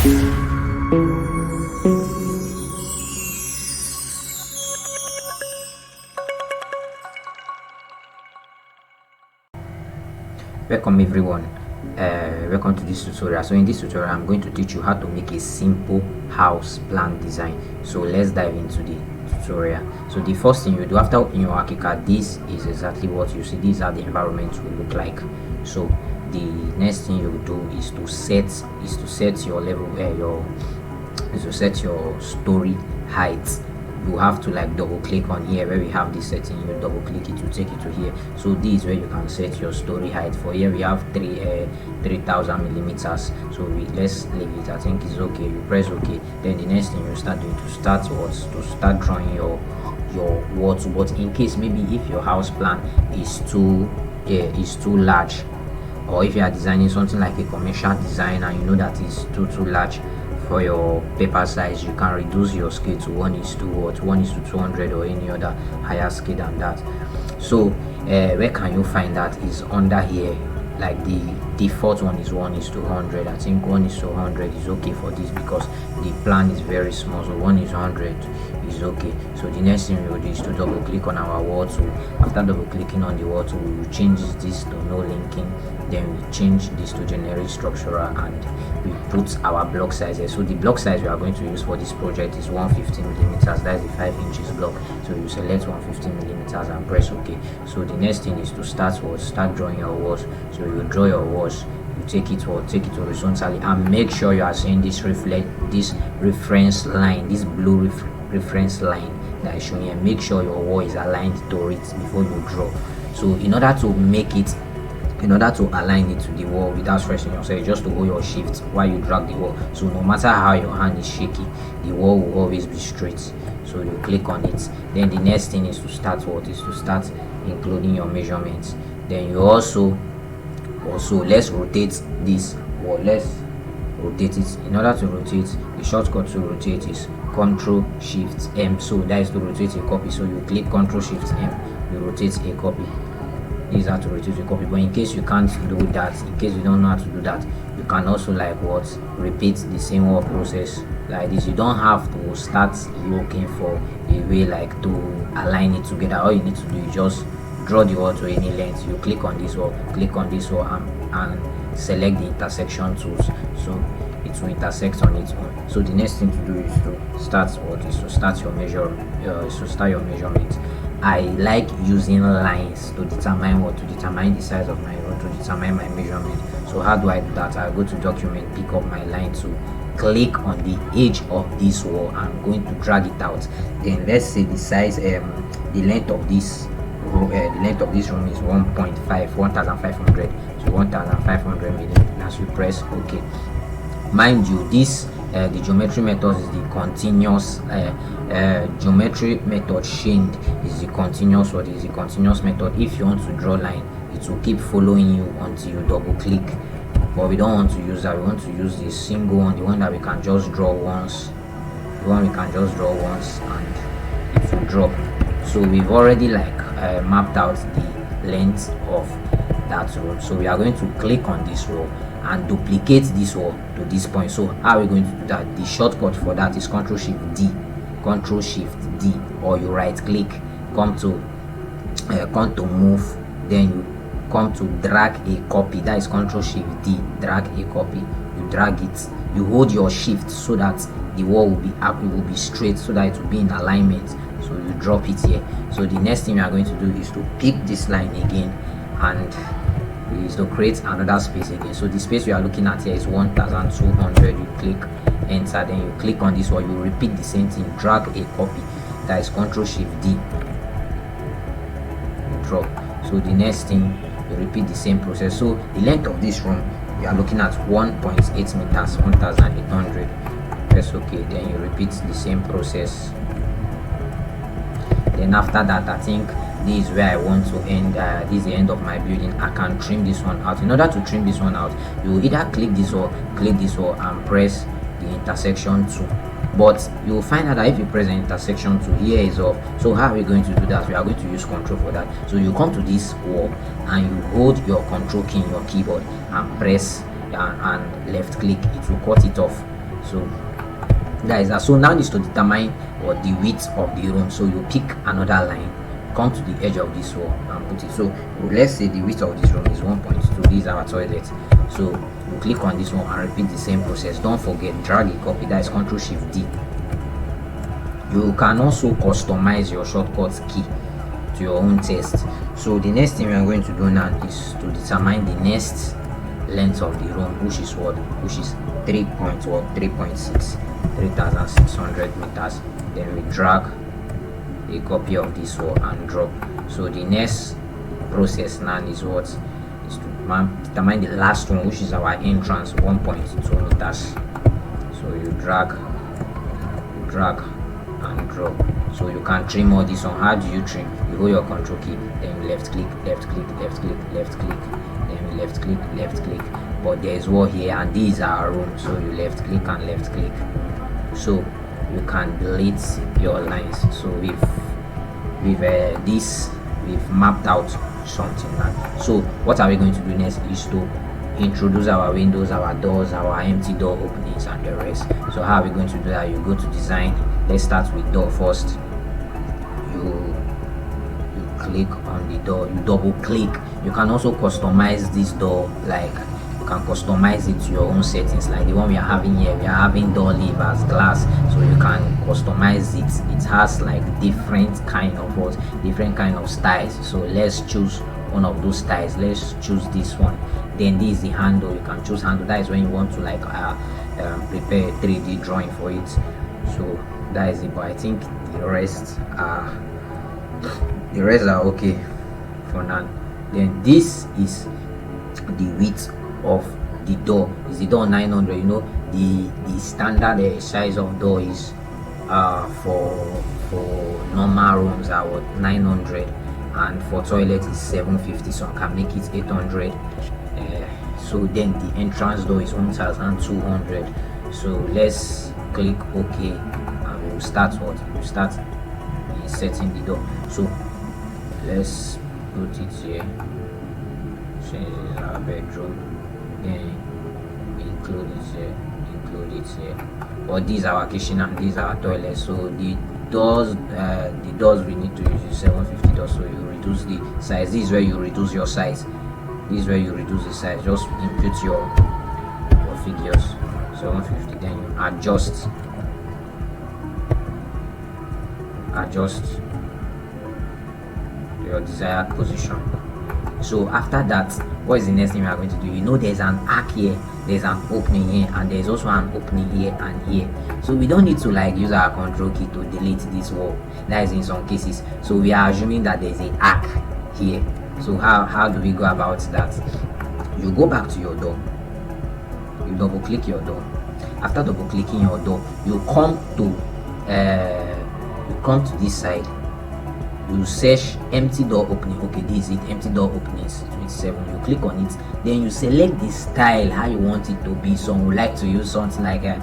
Welcome everyone, welcome to this tutorial. So in this tutorial I'm going to teach you how to make a simple house plan design. So let's dive into the tutorial. So the first thing you do after in your Archicad, this is exactly what you see. These are the environments will look like. So the next thing you do is to set your level set your story height. You have to like double click on here where we have this setting. You double click it to take it to here. So this is where you can set your story height. For here we have 3000 millimeters. So let's leave it. I think it's okay. You press OK. Then the next thing you start doing to start drawing your walls. But in case maybe if your house plan is too large, or if you are designing something like a commercial design and you know that is too large for your paper size, you can reduce your scale to 1:200 or any other higher scale than that. So where can you find that? Is under here. Like the default one is 1:100. I think 1:100 is okay for this because the plan is very small. So 1:100 is okay. So the next thing we will do is to double click on our wall tool. After double clicking on the wall tool, we will change this to no linking. Then we change this to generic structural and we put our block size here. So the block size we are going to use for this project is 150 millimeters. That is the 5 inches block. So you select 150 millimeters and press OK. So the next thing is to start drawing your walls. So you draw your walls, you take it horizontally and make sure you are seeing this reference line, this blue reference line that is showing here. Make sure your wall is aligned to it before you draw. So in order to align it to the wall without stressing yourself, just to hold your shift while you drag the wall. So no matter how your hand is shaky, the wall will always be straight. So you click on it. Then the next thing is to start including your measurements. Then you also let's rotate this wall. Let's rotate it. In order to rotate, the shortcut to rotate is Ctrl+Shift+M. So that is to rotate a copy. So you click Ctrl+Shift+M, you rotate a copy. This is how to rotate a copy. But in case you can't do that, in case you don't know how to do that, you can also repeat the same work process like this. You don't have to start looking for a way to align it together. All you need to do is just draw the wall to any length. You click on this wall, and select the intersection tools, so it will intersect on its own. So the next thing to do is to start your measurement. I like using lines to determine the size of my wall, to determine my measurement. So how do I do that? I go to document, pick up my line to click on the edge of this wall. I'm going to drag it out. Then let's say the size, the length of this room is 1500. So 1500 millimeters. As you press OK. Mind you, this the geometry method is the continuous geometry method. Chained is the continuous method. If you want to draw line, it will keep following you until you double click. But we don't want to use that. We want to use the single one, the one that we can just draw once. And it will drop. So we've already mapped out the length of that road. So we are going to click on this wall and duplicate this wall to this point. So how are we going to do that? The shortcut for that is Ctrl+Shift+D, or you right click, come to move, then you come to drag a copy. That is Ctrl+Shift+D, drag a copy. You drag it, you hold your shift so that the wall will be up, it will be straight, so that it will be in alignment. So you drop it here. So the next thing we are going to do is to pick this line again and is to create another space again. So the space we are looking at here is 1200. You click enter, then you click on this one, you repeat the same thing, drag a copy. That is Ctrl+Shift+D, drop. So the next thing, you repeat the same process. So the length of this room we are looking at 1.8 meters, 1800. Press OK. Then you repeat the same process. Then after that, I think this is where I want to end. This is the end of my building. I can trim this one out. In order to trim this one out, you will either click this wall and press the intersection tool. But you will find out that if you press the intersection tool, here is off. So how are we going to do that? We are going to use Control for that. So you come to this wall and you hold your Control key in your keyboard and press and left click. It will cut it off. So that is that. So now is to determine what the width of the room. So you pick another line, come to the edge of this wall and put it. So let's say the width of this room is 1.2. This is our toilet. So you click on this one and repeat the same process. Don't forget, drag a copy, that is Ctrl Shift D. You can also customize your shortcut key to your own taste. So the next thing we are going to do now is to determine the next length of the room, which is 3.600 meters. Then we drag a copy of this wall and drop. So the next process now is what is to determine the last one, which is our entrance, 1.2 meters. So you drag and drop. So you can trim all this one. How do you trim? You hold your control key, then you left click, then you left click. But there is wall here, and these are our room, so you left click and left click. So you can delete your lines. So we've mapped out something now. So what are we going to do next is to introduce our windows, our doors, our empty door openings, and the rest. So how are we going to do that? You go to design. Let's start with door first. You click on the door, you double click. You can also customize this door, like you can customize it to your own settings, like the one we are having here. We are having door levers, glass, so you can customize it. It has like different kind of styles. So let's choose one of those styles. Let's choose this one. Then this is the handle. You can choose handle. That is when you want to like prepare a 3D drawing for it. So that is it. But I think the rest are okay for now. Then this is the width of the door. Is the door 900? You know, the standard size of door is for normal rooms are what, 900, and for toilet is 750. So I can make it 800. So then the entrance door is 1200. So let's click OK, and we will start setting the door. So let's put it here. Change it is our bedroom. Then include it here. But these are our kitchen and these are our toilet. So the doors we need to use is 750 doors. So you reduce the size. This is where you reduce your size. This is where you reduce the size. Just input your figures. 750. Then you adjust your desired position. So after that, what is the next thing we are going to do? You know, there's an arc here, there's an opening here, and there's also an opening here and here. So we don't need to like use our control key to delete this wall. That is in some cases. So we are assuming that there's an arc here. So how do we go about that? You go back to your door, you double click your door. After double clicking your door, you come to this side. You search empty door opening. Okay, this is it, empty door openings 27. You click on it, then you select the style how you want it to be. Some would like to use something like an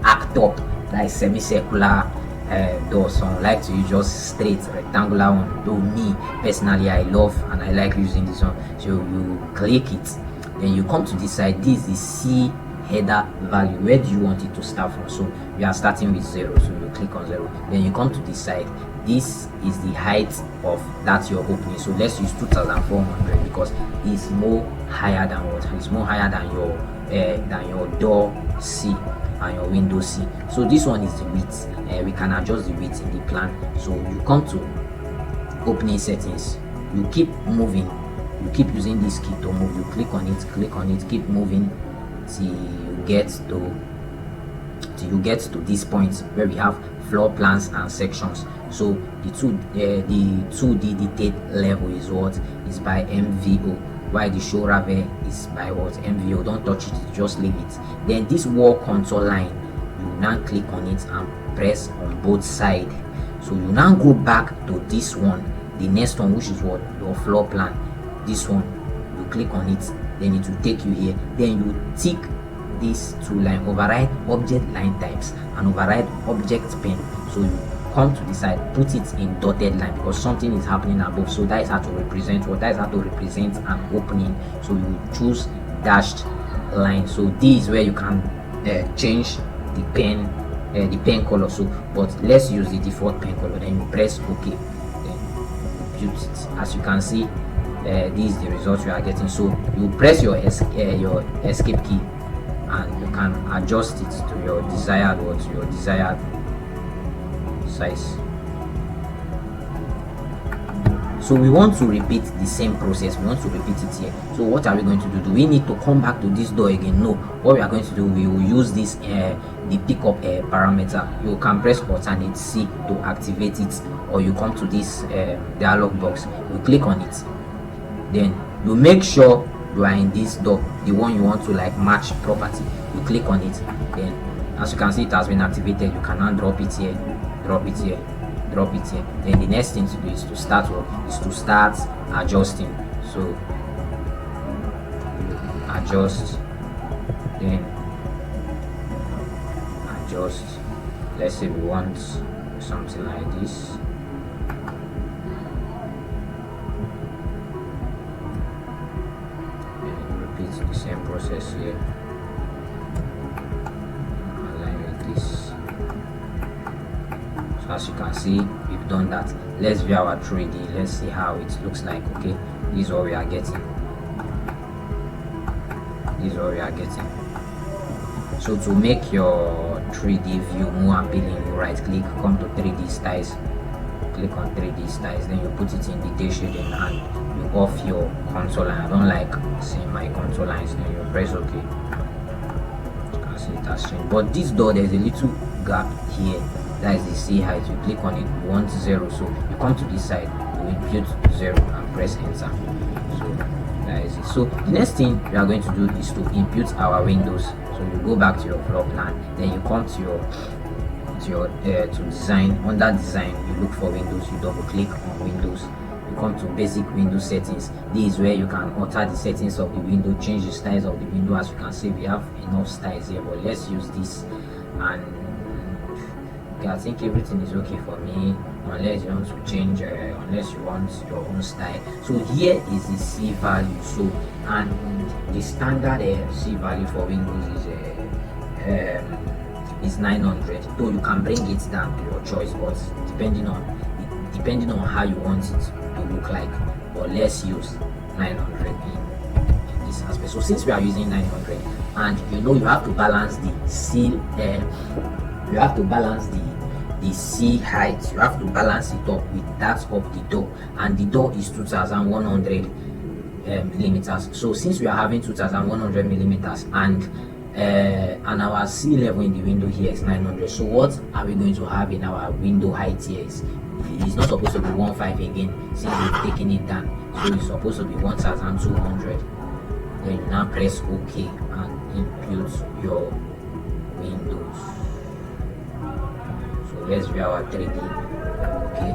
arc top, like semicircular door. Some would like to use just straight rectangular one. Though me personally, I love and I like using this one. So you click it, then you come to this side. This is the C header value. Where do you want it to start from? So we are starting with 0, so you click on 0. Then you come to this side. This is the height of that your opening. So let's use 2400 because it's more higher than what? It's more higher than your door C and your window C. So this one is the width. We can adjust the width in the plan. So you come to opening settings. You keep moving. You keep using this key to move. You click on it, keep moving till you get to this point where we have floor plans and sections. So the 2D detailed level is what is by MVO, while the show ravel is by what? MVO. Don't touch it, just leave it. Then this wall contour line, you now click on it and press on both sides. So you now go back to this one, the next one, which is what? Your floor plan. This one, you click on it, then it will take you here. Then you tick these two lines, override object line types and override object pen. So you come to the side, put it in dotted line because something is happening above. So that is how to represent what? That is how to represent an opening. So you choose dashed line. So this is where you can change the pen color. So but let's use the default pen color. Then you press OK, then you put it. As you can see, this is the result you are getting. So you press your escape key and you can adjust it to your desired size. So we want to repeat the same process. We want to repeat it here. So what are we going to do? Do we need to come back to this door again? No. What we are going to do, we will use this the pickup parameter. You can press alternate C to activate it, or you come to this dialog box, you click on it, then you make sure you are in this door, the one you want to like match property. You click on it, then as you can see, it has been activated. You can now drop it here, drop it here, drop it here. Then the next thing to do is to start adjusting. So adjust, then adjust. Let's say we want something like this. And repeat the same process here. Align with this. So as you can see, we've done that. Let's view our 3D. Let's see how it looks like. Okay, this is what we are getting. This is what we are getting. So to make your 3D view more appealing, you right click, come to 3D styles, click on 3D styles, then you put it in detail shading and you off your contour line. I don't like seeing my contour lines. Then you press OK. You can see it has changed. But this door, there's a little gap here. That is the C height. You click on it, you want 0, so you come to this side, you input 0 and press enter. So that is it. So the next thing we are going to do is to input our windows. So you go back to your floor plan, then you come to design. Under design, you look for windows, you double click on windows, you come to basic window settings. This is where you can alter the settings of the window, change the styles of the window. As you can see, we have enough styles here, but let's use this. And okay, I think everything is okay for me, unless you want to change, unless you want your own style. So here is the C value. So and the standard C value for Windows is 900. So you can bring it down to your choice, but depending on how you want it to look like. But let's use 900 in this aspect. So since we are using 900, and you have to balance the C, you have to balance the C height, you have to balance it up with that of the door, and the door is 2100 millimeters. So since we are having 2100 millimeters and our C level in the window here is 900, so what are we going to have in our window height here? It's not supposed to be 15 again, since we've taken it down. So it's supposed to be 1200. Then you now press OK and input your windows. So let's view our 3D. Okay,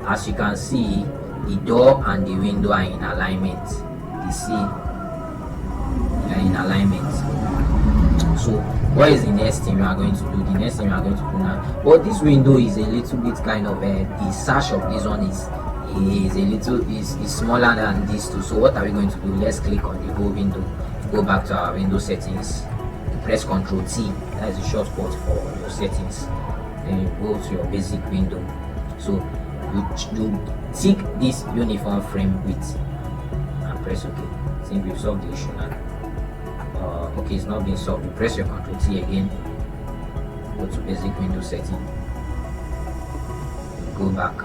as you can see, the door and the window are in alignment. You see, they are in alignment. So what is the next thing we are going to do? The next thing we are going to do now, but this window is a little bit kind of the sash of this one is smaller than this too. So what are we going to do? Let's click on the whole window, go back to our window settings, press Ctrl T, that is the shortcut for your settings. Then you go to your basic window. So you tick this uniform frame width and press OK. I think we've solved the issue now. Okay, it's not being solved. You press your Ctrl T again, go to basic window setting, go back.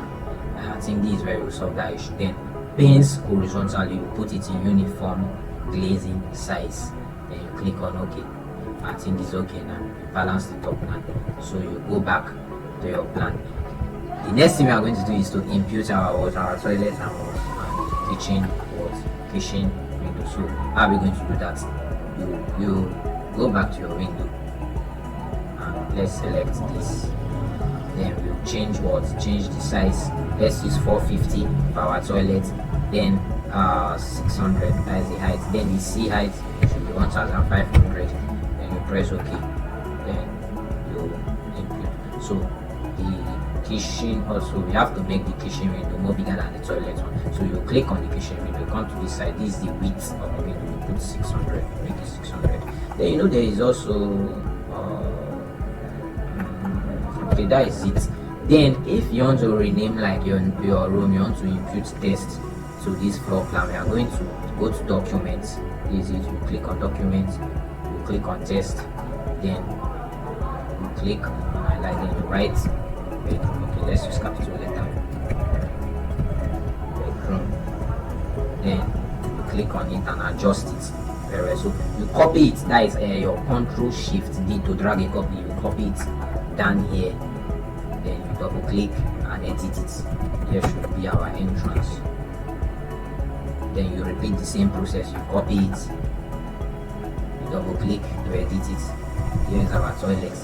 I think this is where we solve that issue. Then panes horizontally, you put it in uniform glazing size, then you click on OK. I think it's okay now. You balance the top now, so you go back to your plan. The next thing we are going to do is to input our toilet and kitchen window. So how are we going to do that? You go back to your window and let's select this. Then we'll change the size. Let's use 450 for our toilet. Then 600, that is the height. Then the C height should be 1500. Then you press OK. Then you input. So the kitchen also, we have to make the kitchen window more bigger than the toilet one. So you click on the kitchen window, come to this side. This is the width of the window. You put 600, make it 600. Then there is also Okay, that is it. Then if you want to rename like your room, you want to impute text to this floor plan, we are going to go to documents. This is it. You click on documents, you click on test, then you click on highlight, then you write bedroom. Okay, let's use capital letter. Bedroom. Then you click on it and adjust it. Very well. So you copy it. That is your Control Shift D to drag a copy. You copy it down here. Then you double click and edit it. Here should be our entrance. Then you repeat the same process. You copy it. You double click. You edit it. Here is our toilet.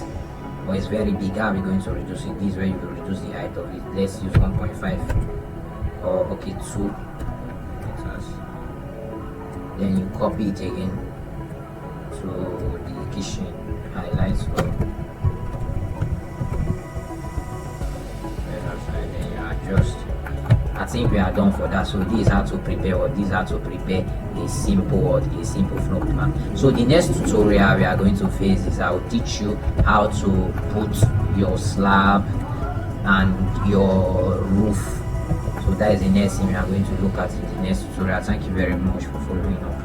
But it's very big. How are we going to reduce it? This is where you will reduce the height of it. Let's use 1.5 or okay 2. Then you copy it again to the kitchen, highlights or then you adjust. I think we are done for that. So this is how to prepare, or this is how to prepare a simple floor plan. So the next tutorial we are going to face is I will teach you how to put your slab and your roof. So that is the next thing we are going to look at in the next tutorial. Thank you very much for following up.